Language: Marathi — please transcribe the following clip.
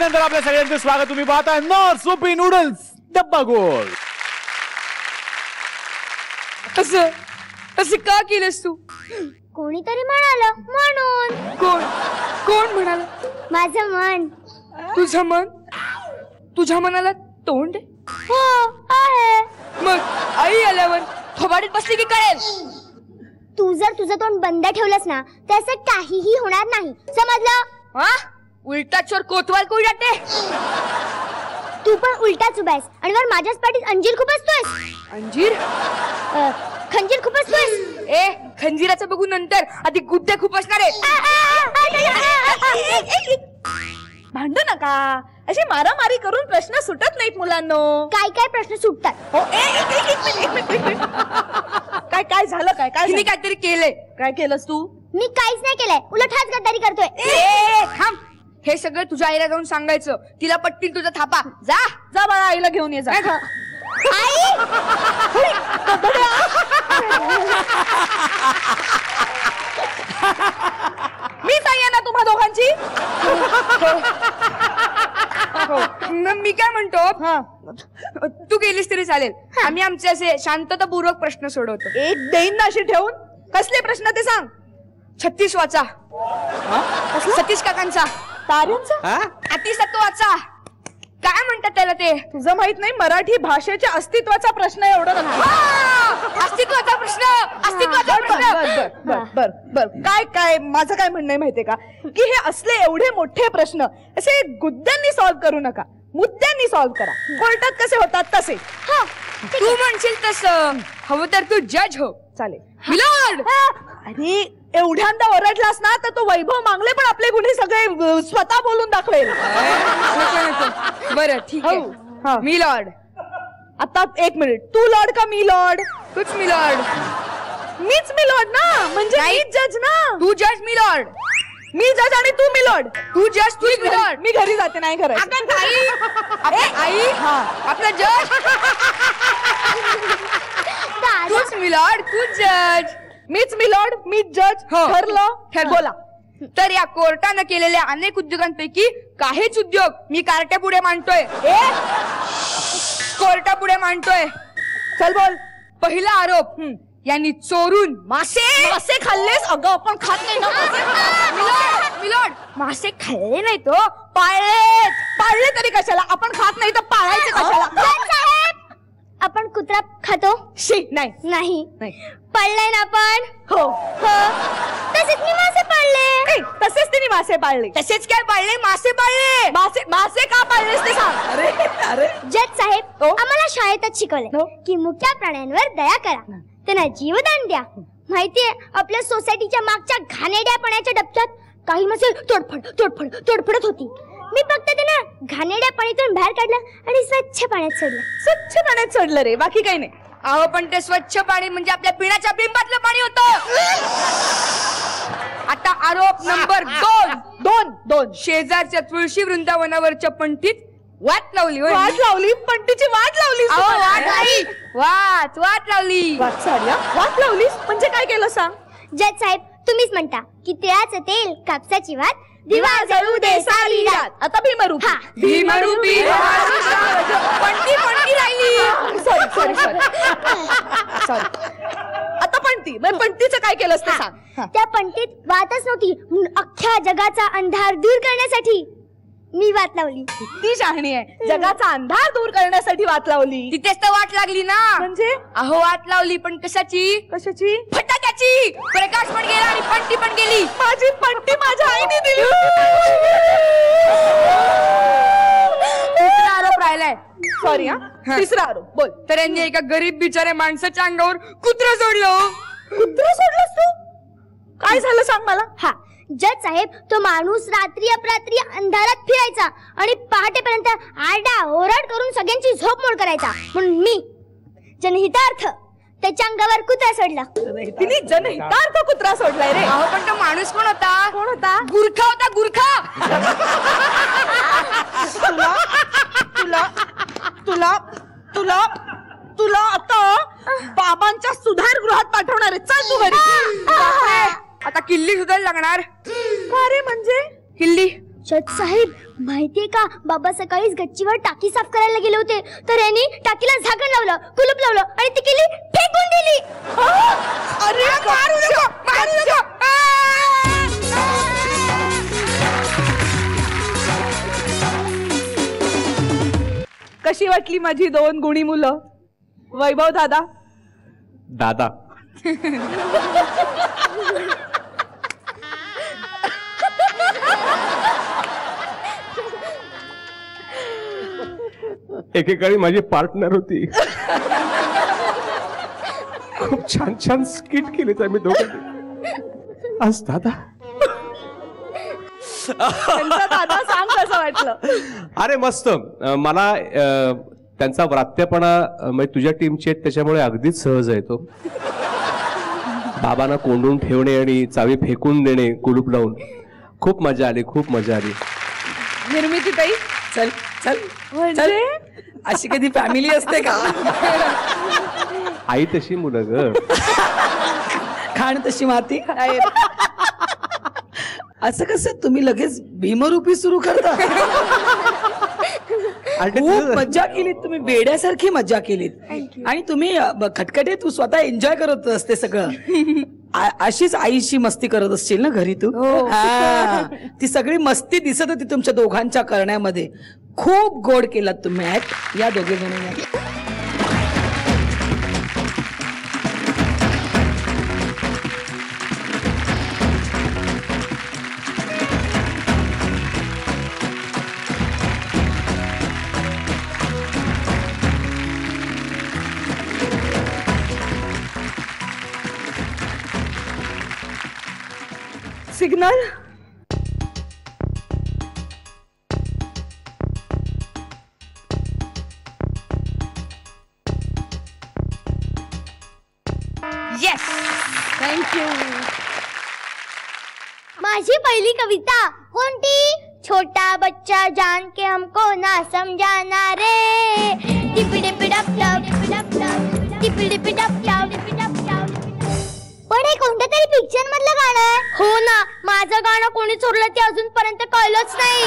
ब्रेकनंतर आपल्या सगळ्यांचं स्वागत. तुम्ही पाहताय नॉर्थ सोपी नूडल्स डब्बा गोल. असं का केलंस तू? कोणीतरी म्हणालं म्हणून. कोण म्हणाल? माझं मन. तुझं मन? तुझ्या मनाला तोंड? हो आहे. मग आई आल्यावर थोबाडीत बसली की कळेल. तू जर तुझं तोंड बंद ठेवलंस ना तर असं काहीही होणार नाही, समजलं? हा, उलटा चोर कोतवाल कोण जाते. तू पण उलटाच उभा आहेस आणि वर माझ्याच पाठीत अंजीर खुपसतोयस. अंजीर? खंजीर खुपसतोयस. ए, खंजीराचं बघू नंतर, आधी गुड्डे खुपसणार आहे. भांडू नका, अशी मारामारी करून प्रश्न सुटत नाहीत मुलांनो. काय काय प्रश्न सुटतात. हो, एक मिनिट. काय झालं? काय तिने काहीतरी केलंय. काय केलंस तू? मी काहीच नाही केलंय, उलट हाच गद्दारी करतोय. थांब, हे सगळं तुझ्या आईला जाऊन सांगायचं. तिला पटतील तुझा थापा. जा बाळा, आईला घेऊन ये जा. आई मी सांगे ना तुम्हा दोघांची. मी काय म्हणतो, तू गेलीस तरी चालेल. आम्ही आमचे असे शांततापूर्वक प्रश्न सोडवतो. एक देईन ना अशी ठेवून. कसले प्रश्न ते सांग. 36 वाचा. सतीश काकांचा. ताऱ्यांचा? अतिसत्वाचा. काय म्हणतात त्याला ते? तुझं माहित नाही, मराठी भाषेच्या अस्तित्वाचा प्रश्न एवढं नक्की. अस्तित्वाचा प्रश्न. अस्तित्वाचा प्रश्न. बर काय माझं काय म्हणणं आहे माहितीये का, की हे असले एवढे मोठे प्रश्न असे गुद्द्यांनी सॉल्व्ह करू नका, मुद्द्यांनी सॉल्व्ह करा. कोर्टात कसे होतात तसे. तू म्हणशील तसं. हवं तर तू जज हो. चालेल. मिलॉर्ड. अरे एवढ्यांदा ओरडलास ना तर तो वैभव मांगले पण आपले गुन्हे सगळे स्वतः बोलून दाखवेल. बरं ठीक आहे. मिलॉर्ड. आता एक मिनिट, तू लॉर्ड का मी लॉर्ड? तूच मिलॉर्ड. मीच मिलॉर्ड ना, म्हणजे मीच जज ना. तू जज मिलॉर्ड. मी जज आणि तू मिलॉर्ड. तू जज तू मिलॉर्ड. मी घरी जाते, नाही करायचं. आई आपला जज. तूच मिलॉर्ड, तू जज. मीच मिलॉर्ड, मीच जज. ठरलं. बोला. तर या कोर्टानं केलेल्या अनेक उद्योगांपैकी काहीच उद्योग मी कार्ट्यापुढे मांडतोय. कोर्टापुढे मांडतोय. चल बोल. पहिला आरोप, यांनी चोरून मासे खाल्लेस? अगं आपण खात नाही ना. मिलॉर्ड, मासे खाल्ले नाही तो, पाळले तरी कशाला? आपण खात नाही तर पाळायचे कशाला? आपण कुत्रा खातो? नाही. पाळलंय ना आपण. हो. तसेच मी मासे पाळले. तसेच तिने मासे पाळले. तसेच काय पाळले? मासे पाळले. मासे का पाळलेस ते सांग. अरे जज साहेब, आम्हाला शाळेतच शिकवले की मुक्या प्राण्यांवर दया करा, त्यांना जीवदान द्या. माहितीये, आपल्या सोसायटीच्या मागच्या घाणेरड्यापणाच्या डबक्यात काही मासे तोडफडत होती. मी फक्त त्यांना घाणेरड्या पाण्यातून बाहेर काढलं आणि स्वच्छ पाण्यात सोडलं. स्वच्छ पाण्यात सोडलं रे, बाकी काही नाही. अहो पण ते स्वच्छ पाणी म्हणजे आपल्या पिण्याच्या बिंबातलं पाणी होतं. आता आरोप नंबर 2. शेजारच्या तुळशी वृंदावनावरच्या पंटीत वाट लावली. पंटीची वाट लावली. वाट लावली. वाट लावलीस म्हणजे काय केलं सांग. जज साहेब, तुम्हीच म्हणता की तिळाचं तेल, कापसाची वात, दिवा जळू दे सारी रात. आता भीमरूपी. भीमरूपी पंटी राहिली. सॉरी. आता पंटीचं काय केलं असतं सांग. त्या पंटीत वातच नव्हती, अख्ख्या जगाचा अंधार दूर करण्यासाठी मी वाट लावली. ती शहाणी आहे. जगाचा अंधार दूर करण्यासाठी वाट लावली. तिथेच तर वाट लागली ना. म्हणजे? अहो वाट लावली पण कशाची? फटाक्याची. प्रकाश पण गेला आणि पंटी पण गेली. माझी पंटी माझ्या आईने दिली. तिसरा आरोप राहिलाय. सॉरी. तिसरा आरोप बोल. तर यांनी एका गरीब बिचाऱ्या माणसाच्या अंगावर कुत्रं सोडलं. कुत्रं सोडलंस तू? काय झालं सांग मला. जज साहेब, तो माणूस रात्री अपरात्री अंधारात फिरायचा आणि पहाटेपर्यंत आरडा ओरड करून सगळ्यांची झोप मोड करायचा. म्हणून मी जनहितार्थ त्याच्या अंगावर कुत्रा सोडला. तिने जनहितार्थ कुत्रा सोडलाय रे. अहो पण तो माणूस कोण होता? गुरखा होता. गुरखा. तुला आता बाबांच्या सुधारगृहात पाठवणार आहे. चल तू घरी. आता किल्ली सुद्धा लागणार. का रे? म्हणजे किल्ली जज साहेब माहितीये का, बाबा सकाळीच गच्चीवर टाकी साफ करायला गेले होते, तर यांनी टाकीला झाकण लावलं, कुलूप लावलं आणि ती केली फेकून दिली. अरे मारू नको, मारू नको. कशी वाटली माझी 2 गुणी मुलं? वैभव दादा. दादा. एकेकाळी माझी पार्टनर होती. खूप छान छान स्किट केले आम्ही दोघांनी. आज दादा. त्यांचा दादा सांग कसं वाटलं? अरे मस्त. मला त्यांचा व्रात्यपणा म्हणजे तुझ्या टीमचे आहेत त्याच्यामुळे अगदीच सहज आहे तो. बाबांना कोंडून ठेवणे आणि चावी फेकून देणे कुलूप लावून. खूप मजा आली, खूप मजा आली. निर्मिती ताई. चल चल म्हणजे अशी कधी फॅमिली असते का? आई तशी मुलं ग. खाण तशी माती. असं कसं तुम्ही लगेच भीमरूपी सुरू करता? खूप मज्जा केलीत तुम्ही, बेड्यासारखी मज्जा केलीत. आणि तुम्ही खटखटे तू स्वतः एन्जॉय करत असते सगळं. अशीच आईशी मस्ती करत असशील ना घरी तू? ती सगळी मस्ती दिसत होती तुमच्या दोघांच्या करण्यामध्ये. खूप गोड केलात तुम्ही ऍक्ट या दोघे जणांनी. सिग्नल. येस. थँक्यू. माझी पहिली कविता कोणती? छोटा बच्चा जान के हमको ना समझाना रे. टिपी टिपी डप डप डप डप टिपी टिपी डप डप डप डप. पण हे कोणत्या तरी पिक्चर मधलं गाणं आहे. हो ना, माझं गाणं कोणी चोरलं ते अजूनपर्यंत कळलंच नाही.